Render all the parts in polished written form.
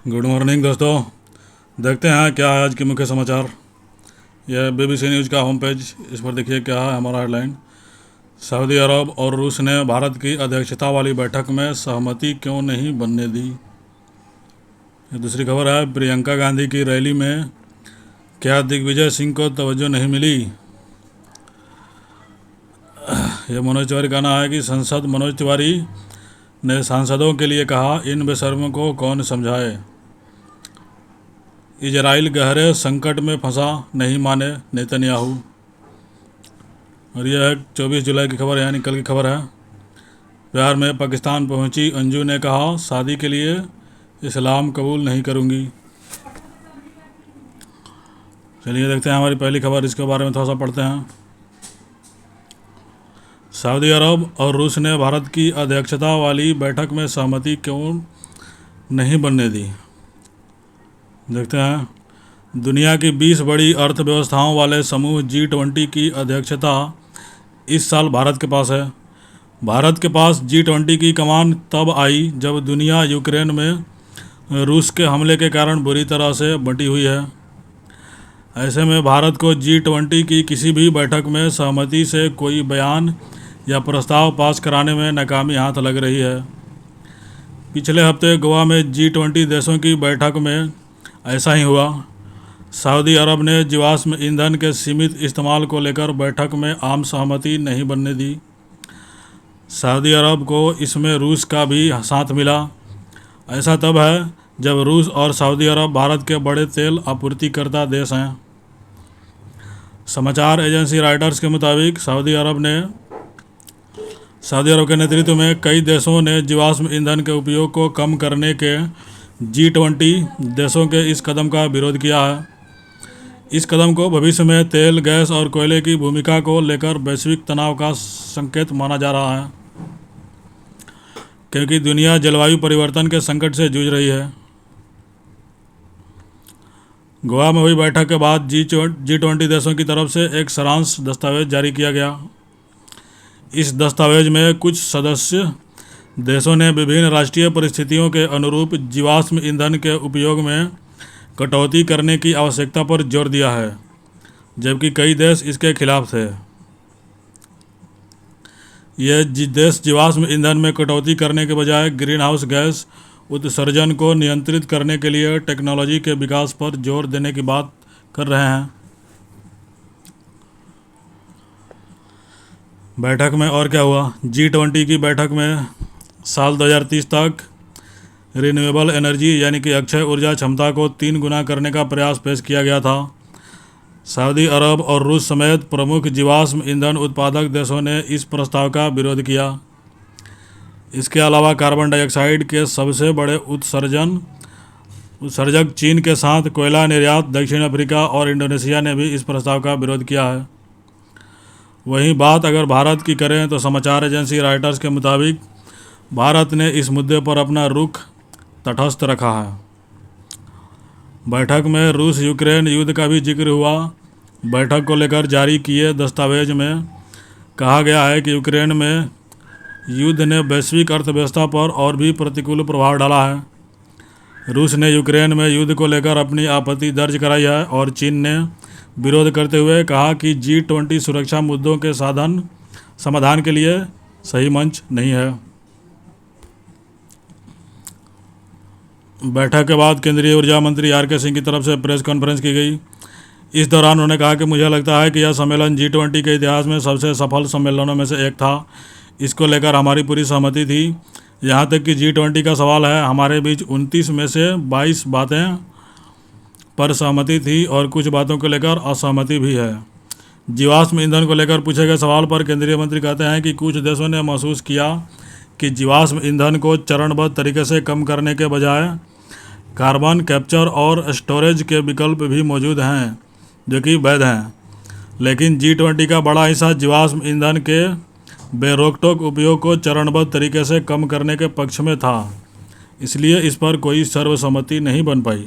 Good morning दोस्तों। देखते हैं क्या है आज के मुख्य समाचार। यह BBC न्यूज़ का होम पेज। इस पर देखिए क्या है हमारा हेडलाइन। सऊदी अरब और रूस ने भारत की अध्यक्षता वाली बैठक में सहमति क्यों नहीं बनने दी। दूसरी खबर है, प्रियंका गांधी की रैली में क्या दिग्विजय सिंह को तवज्जो नहीं मिली। यह मनोज तिवारी का कहना है कि सांसद मनोज तिवारी ने सांसदों के लिए कहा, इन बेशर्मों को कौन समझाए। इजराइल गहरे संकट में फंसा, नहीं माने नेतन्याहू। और यह है 24 जुलाई की खबर, यानी कल की खबर है। प्यार में पाकिस्तान पहुंची अंजू ने कहा, शादी के लिए इस्लाम कबूल नहीं करूंगी। चलिए देखते हैं हमारी पहली खबर, इसके बारे में थोड़ा सा पढ़ते हैं। सऊदी अरब और रूस ने भारत की अध्यक्षता वाली बैठक में सहमति क्यों नहीं बनने दी। देखते हैं। दुनिया की 20 बड़ी अर्थव्यवस्थाओं वाले समूह G20 की अध्यक्षता इस साल भारत के पास है। भारत के पास G20 की कमान तब आई जब दुनिया यूक्रेन में रूस के हमले के कारण बुरी तरह से बंटी हुई है। ऐसे में भारत को G20 की किसी भी बैठक में सहमति से कोई बयान या प्रस्ताव पास कराने में नाकामी हाथ लग रही है। पिछले हफ्ते गोवा में G20 देशों की बैठक में ऐसा ही हुआ। सऊदी अरब ने जीवाश्म ईंधन के सीमित इस्तेमाल को लेकर बैठक में आम सहमति नहीं बनने दी। सऊदी अरब को इसमें रूस का भी साथ मिला। ऐसा तब है जब रूस और सऊदी अरब भारत के बड़े तेल आपूर्तिकर्ता देश हैं। समाचार एजेंसी रॉयटर्स के मुताबिक सऊदी अरब के नेतृत्व में कई देशों ने जीवाश्म ईंधन के उपयोग को कम करने के G20 देशों के इस कदम का विरोध किया है। इस कदम को भविष्य में तेल, गैस और कोयले की भूमिका को लेकर वैश्विक तनाव का संकेत माना जा रहा है, क्योंकि दुनिया जलवायु परिवर्तन के संकट से जूझ रही है। गोवा में हुई बैठक के बाद G20 देशों की तरफ से एक सारांश दस्तावेज जारी किया गया। इस दस्तावेज में कुछ सदस्य देशों ने विभिन्न राष्ट्रीय परिस्थितियों के अनुरूप जीवाश्म ईंधन के उपयोग में कटौती करने की आवश्यकता पर जोर दिया है, जबकि कई देश इसके खिलाफ थे। यह देश जीवाश्म ईंधन में कटौती करने के बजाय ग्रीन हाउस गैस उत्सर्जन को नियंत्रित करने के लिए टेक्नोलॉजी के विकास पर जोर देने की बात कर रहे हैं। बैठक में और क्या हुआ। G20 की बैठक में साल 2030 तक रिन्यूएबल एनर्जी यानी कि अक्षय ऊर्जा क्षमता को 3 गुना करने का प्रयास पेश किया गया था। सऊदी अरब और रूस समेत प्रमुख जीवाश्म ईंधन उत्पादक देशों ने इस प्रस्ताव का विरोध किया। इसके अलावा कार्बन डाइऑक्साइड के सबसे बड़े उत्सर्जक चीन के साथ कोयला निर्यात दक्षिण अफ्रीका और इंडोनेशिया ने भी इस प्रस्ताव का विरोध किया है। वहीं बात अगर भारत की करें तो समाचार एजेंसी रॉयटर्स के मुताबिक भारत ने इस मुद्दे पर अपना रुख तटस्थ रखा है। बैठक में रूस यूक्रेन युद्ध का भी जिक्र हुआ। बैठक को लेकर जारी किए दस्तावेज में कहा गया है कि यूक्रेन में युद्ध ने वैश्विक अर्थव्यवस्था पर और भी प्रतिकूल प्रभाव डाला है। रूस ने यूक्रेन में युद्ध को लेकर अपनी आपत्ति दर्ज कराई है और चीन ने विरोध करते हुए कहा कि G20 सुरक्षा मुद्दों के समाधान के लिए सही मंच नहीं है। बैठक के बाद केंद्रीय ऊर्जा मंत्री RK सिंह की तरफ से प्रेस कॉन्फ्रेंस की गई। इस दौरान उन्होंने कहा कि मुझे लगता है कि यह सम्मेलन G20 के इतिहास में सबसे सफल सम्मेलनों में से एक था। इसको लेकर हमारी पूरी सहमति थी। यहाँ तक कि G20 का सवाल है, हमारे बीच 29 में से 22 बातें पर सहमति थी और कुछ बातों को लेकर असहमति भी है। जीवाश्म ईंधन को लेकर पूछे गए सवाल पर केंद्रीय मंत्री कहते हैं कि कुछ देशों ने महसूस किया कि जीवाश्म ईंधन को चरणबद्ध तरीके से कम करने के बजाय कार्बन कैप्चर और स्टोरेज के विकल्प भी मौजूद हैं जो कि वैध हैं, लेकिन G20 का बड़ा हिस्सा जीवाश्म ईंधन के बेरोकटोक उपयोग को चरणबद्ध तरीके से कम करने के पक्ष में था, इसलिए इस पर कोई सर्वसम्मति नहीं बन पाई।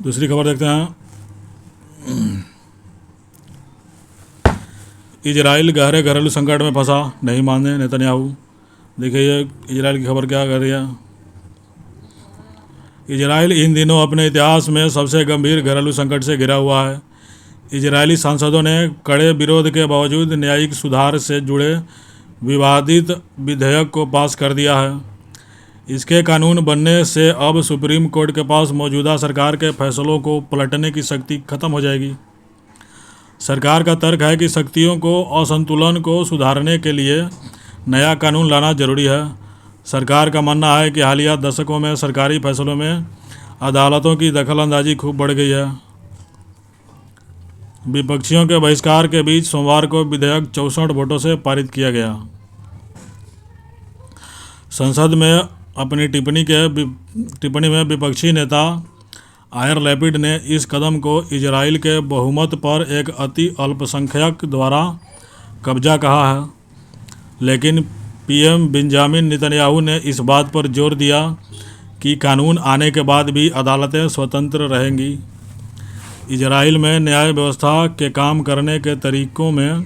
दूसरी खबर देखते हैं। इजराइल गहरे घरेलू संकट में फंसा, नहीं माने नेतन्याहू। देखिए ये इजराइल की खबर क्या कर रही है। इजराइल इन दिनों अपने इतिहास में सबसे गंभीर घरेलू संकट से घिरा हुआ है। इजरायली सांसदों ने कड़े विरोध के बावजूद न्यायिक सुधार से जुड़े विवादित विधेयक को पास कर दिया है। इसके कानून बनने से अब सुप्रीम कोर्ट के पास मौजूदा सरकार के फैसलों को पलटने की शक्ति खत्म हो जाएगी। सरकार का तर्क है कि शक्तियों को असंतुलन को सुधारने के लिए नया कानून लाना जरूरी है। सरकार का मानना है कि हालिया दशकों में सरकारी फैसलों में अदालतों की दखलंदाजी खूब बढ़ गई है। विपक्षियों के बहिष्कार के बीच सोमवार को विधेयक 64 वोटों से पारित किया गया। संसद में अपनी टिप्पणी में विपक्षी नेता आयर लैपिड ने इस कदम को इजराइल के बहुमत पर एक अति अल्पसंख्यक द्वारा कब्जा कहा है, लेकिन पीएम बेंजामिन नेतन्याहू ने इस बात पर जोर दिया कि कानून आने के बाद भी अदालतें स्वतंत्र रहेंगी। इजराइल में न्याय व्यवस्था के काम करने के तरीकों में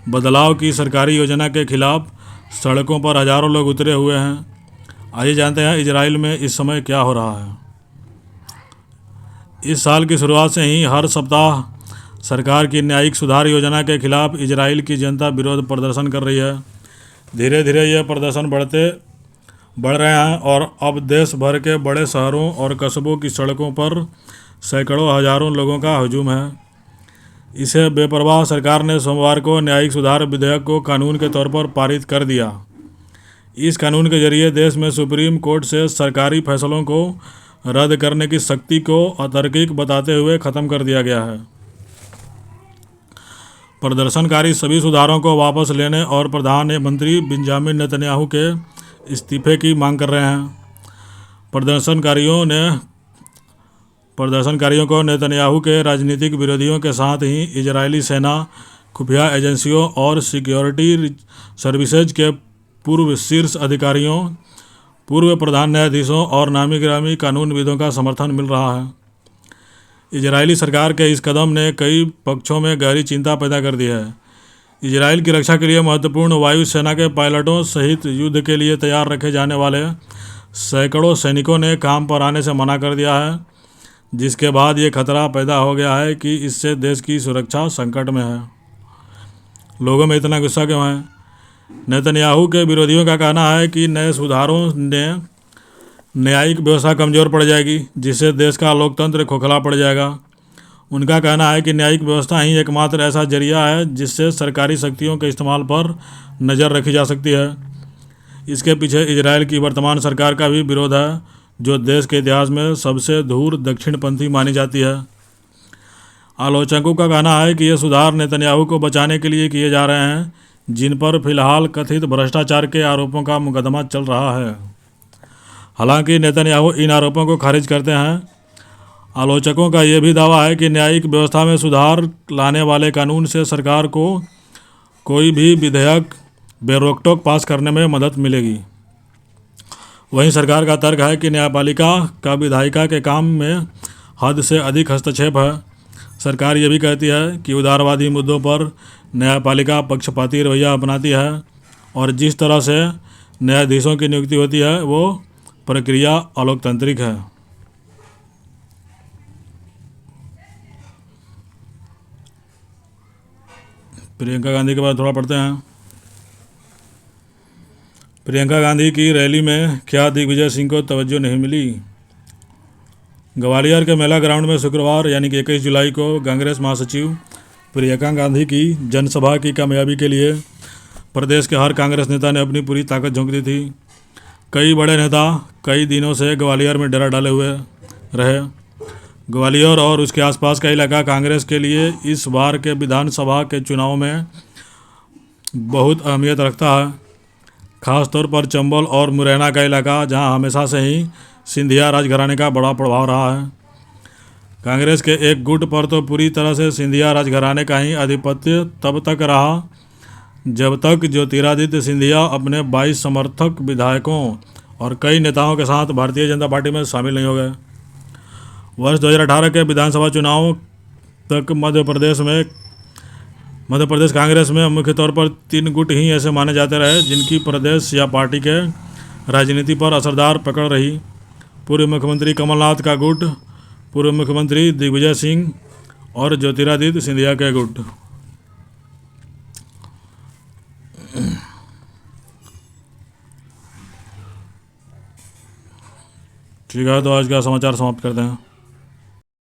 बदलाव की सरकारी योजना के खिलाफ सड़कों पर हजारों लोग उतरे हुए हैं। आइए जानते हैं इजराइल में इस समय क्या हो रहा है। इस साल की शुरुआत से ही हर सप्ताह सरकार की न्यायिक सुधार योजना के खिलाफ इजराइल की जनता विरोध प्रदर्शन कर रही है। धीरे धीरे यह प्रदर्शन बढ़ रहे हैं और अब देश भर के बड़े शहरों और कस्बों की सड़कों पर सैकड़ों हजारों लोगों का हजूम है। इसे बेपरवाह सरकार ने सोमवार को न्यायिक सुधार विधेयक को कानून के तौर पर पारित कर दिया। इस कानून के जरिए देश में सुप्रीम कोर्ट से सरकारी फैसलों को रद्द करने की शक्ति को अतार्किक बताते हुए ख़त्म कर दिया गया है। प्रदर्शनकारी सभी सुधारों को वापस लेने और प्रधानमंत्री बेंजामिन नेतन्याहू के इस्तीफे की मांग कर रहे हैं। प्रदर्शनकारियों को नेतन्याहू के राजनीतिक विरोधियों के साथ ही इजरायली सेना, खुफिया एजेंसियों और सिक्योरिटी सर्विसेज के पूर्व शीर्ष अधिकारियों, पूर्व प्रधान न्यायाधीशों और नामी गिरामी कानूनविदों का समर्थन मिल रहा है। इजरायली सरकार के इस कदम ने कई पक्षों में गहरी चिंता पैदा कर दी है। इजराइल की रक्षा के लिए महत्वपूर्ण वायु सेना के पायलटों सहित युद्ध के लिए तैयार रखे जाने वाले सैकड़ों सैनिकों ने काम पर आने से मना कर दिया है, जिसके बाद ये खतरा पैदा हो गया है कि इससे देश की सुरक्षा संकट में है। लोगों में इतना गुस्सा क्यों है? नेतन्याहू के विरोधियों का कहना है कि नए सुधारों ने न्यायिक व्यवस्था कमज़ोर पड़ जाएगी, जिससे देश का लोकतंत्र खोखला पड़ जाएगा। उनका कहना है कि न्यायिक व्यवस्था ही एकमात्र ऐसा जरिया है जिससे सरकारी शक्तियों के इस्तेमाल पर नज़र रखी जा सकती है। इसके पीछे इजराइल की वर्तमान सरकार का भी विरोध है, जो देश के इतिहास में सबसे धूर दक्षिणपंथी मानी जाती है। आलोचकों का कहना है कि ये सुधार नेतन्याहू को बचाने के लिए किए जा रहे हैं, जिन पर फिलहाल कथित भ्रष्टाचार के आरोपों का मुकदमा चल रहा है। हालांकि नेतन्याहू इन आरोपों को खारिज करते हैं। आलोचकों का यह भी दावा है कि न्यायिक व्यवस्था में सुधार लाने वाले कानून से सरकार को कोई भी विधेयक बेरोक-टोक पास करने में मदद मिलेगी। वहीं सरकार का तर्क है कि न्यायपालिका का विधायिका के काम में हद से अधिक हस्तक्षेप है। सरकार ये भी कहती है कि उदारवादी मुद्दों पर न्यायपालिका पक्षपाती रवैया अपनाती है और जिस तरह से न्यायाधीशों की नियुक्ति होती है वो प्रक्रिया अलोकतांत्रिक है। प्रियंका गांधी के बाद थोड़ा पढ़ते हैं। प्रियंका गांधी की रैली में क्या दिग्विजय सिंह को तवज्जो नहीं मिली? ग्वालियर के मेला ग्राउंड में शुक्रवार यानी कि 21 जुलाई को कांग्रेस महासचिव प्रियंका गांधी की जनसभा की कामयाबी के लिए प्रदेश के हर कांग्रेस नेता ने अपनी पूरी ताकत झोंक दी थी। कई बड़े नेता कई दिनों से ग्वालियर में डेरा डाले हुए रहे। ग्वालियर और उसके आसपास का इलाका कांग्रेस के लिए इस बार के विधानसभा के चुनाव में बहुत अहमियत रखता है, खासतौर पर चंबल और मुरैना का इलाका, जहां हमेशा से ही सिंधिया राजघराने का बड़ा प्रभाव रहा है। कांग्रेस के एक गुट पर तो पूरी तरह से सिंधिया राजघराने का ही आधिपत्य तब तक रहा जब तक ज्योतिरादित्य सिंधिया अपने 22 समर्थक विधायकों और कई नेताओं के साथ भारतीय जनता पार्टी में शामिल नहीं हो गए। वर्ष 2018 के विधानसभा चुनाव तक मध्य प्रदेश कांग्रेस में मुख्य तौर पर 3 गुट ही ऐसे माने जाते रहे जिनकी प्रदेश या पार्टी के राजनीति पर असरदार पकड़ रही। पूर्व मुख्यमंत्री कमलनाथ का गुट, पूर्व मुख्यमंत्री दिग्विजय सिंह और ज्योतिरादित्य सिंधिया का गुट। ठीक है, तो आज का समाचार समाप्त करते हैं।